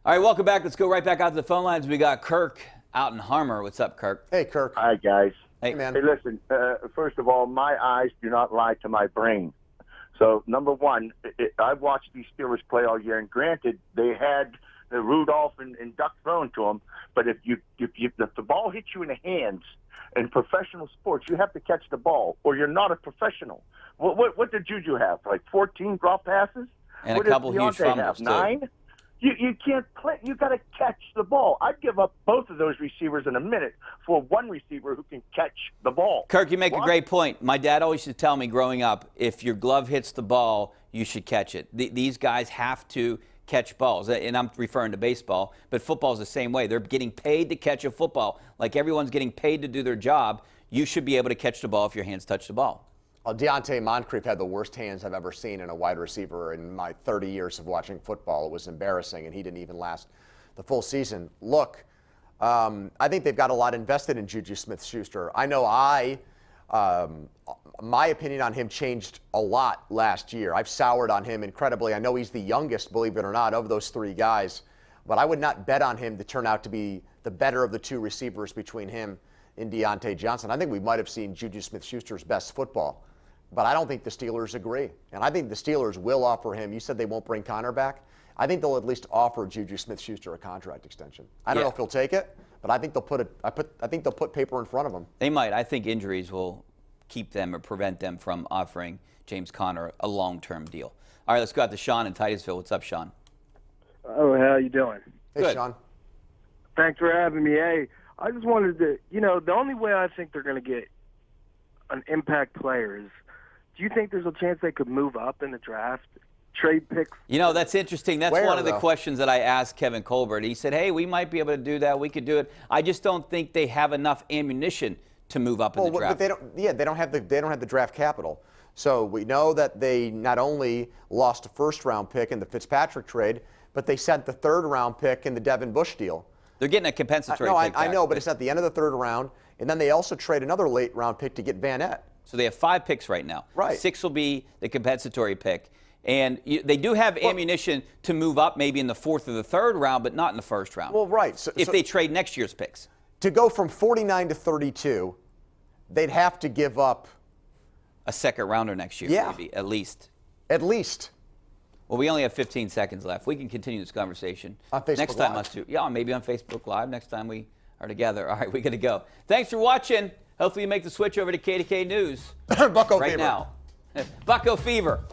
All right, welcome back. Let's go right back out to the phone lines. We got Kirk out in Harmer. What's up, Kirk? Hey, Kirk. Hi, guys. Hey, man. Hey, listen, first of all, my eyes do not lie to my brain. So, number one, I've watched these Steelers play all year, and granted, they had the Rudolph and duck thrown to them, but if the ball hits you in the hands, in professional sports, you have to catch the ball, or you're not a professional. What did Juju have? Like 14 drop passes? and What a did couple huge Deontay fumbles, have? too. 9? You can't play. You got to catch the ball. I'd give up both of those receivers in a minute for one receiver who can catch the ball. Kirk, you make a What? great point. My dad always used to tell me growing up, if your glove hits the ball, you should catch it. These guys have to catch balls, and I'm referring to baseball, but football is the same way. They're getting paid to catch a football. Like everyone's getting paid to do their job, you should be able to catch the ball if your hands touch the ball. Deontay Moncrief had the worst hands I've ever seen in a wide receiver in my 30 years of watching football. It was embarrassing, and he didn't even last the full season. Look, I think they've got a lot invested in Juju Smith-Schuster. I know my opinion on him changed a lot last year. I've soured on him incredibly. I know he's the youngest, believe it or not, of those three guys, but I would not bet on him to turn out to be the better of the two receivers between him and Deontay Johnson. I think we might have seen Juju Smith-Schuster's best football. But I don't think the Steelers agree. And I think the Steelers will offer him. You said they won't bring Connor back. I think they'll at least offer Juju Smith-Schuster a contract extension. I don't know if he'll take it, but I think they'll put paper in front of him. They might. I think injuries will keep them or prevent them from offering James Conner a long-term deal. All right, let's go out to Sean in Titusville. What's up, Sean? Oh, how you doing? Hey, Good. Sean. Thanks for having me. Hey, I just wanted to, the only way I think they're going to get an impact player is, do you think there's a chance they could move up in the draft, trade picks? That's interesting. That's one of the questions that I asked Kevin Colbert. He said, hey, we might be able to do that. We could do it. I just don't think they have enough ammunition to move up in the draft. But they don't have the draft capital. So we know that they not only lost a first-round pick in the Fitzpatrick trade, but they sent the third-round pick in the Devin Bush deal. They're getting a compensatory pick I back, know, but it's at the end of the third round, and then they also trade another late-round pick to get Van Ness. So they have 5 picks right now. Right. 6 will be the compensatory pick. And they do have ammunition to move up maybe in the 4th or the 3rd round, but not in the 1st round. Well, right. If they trade next year's picks. To go from 49 to 32, they'd have to give up A 2nd rounder next year, maybe, at least. At least. Well, we only have 15 seconds left. We can continue this conversation. On Facebook next time, Live. us two. Yeah, maybe on Facebook Live next time we are together. All right, we got to go. Thanks for watching. Hopefully you make the switch over to KDKA News Bucko right Fever. now. Bucko Fever.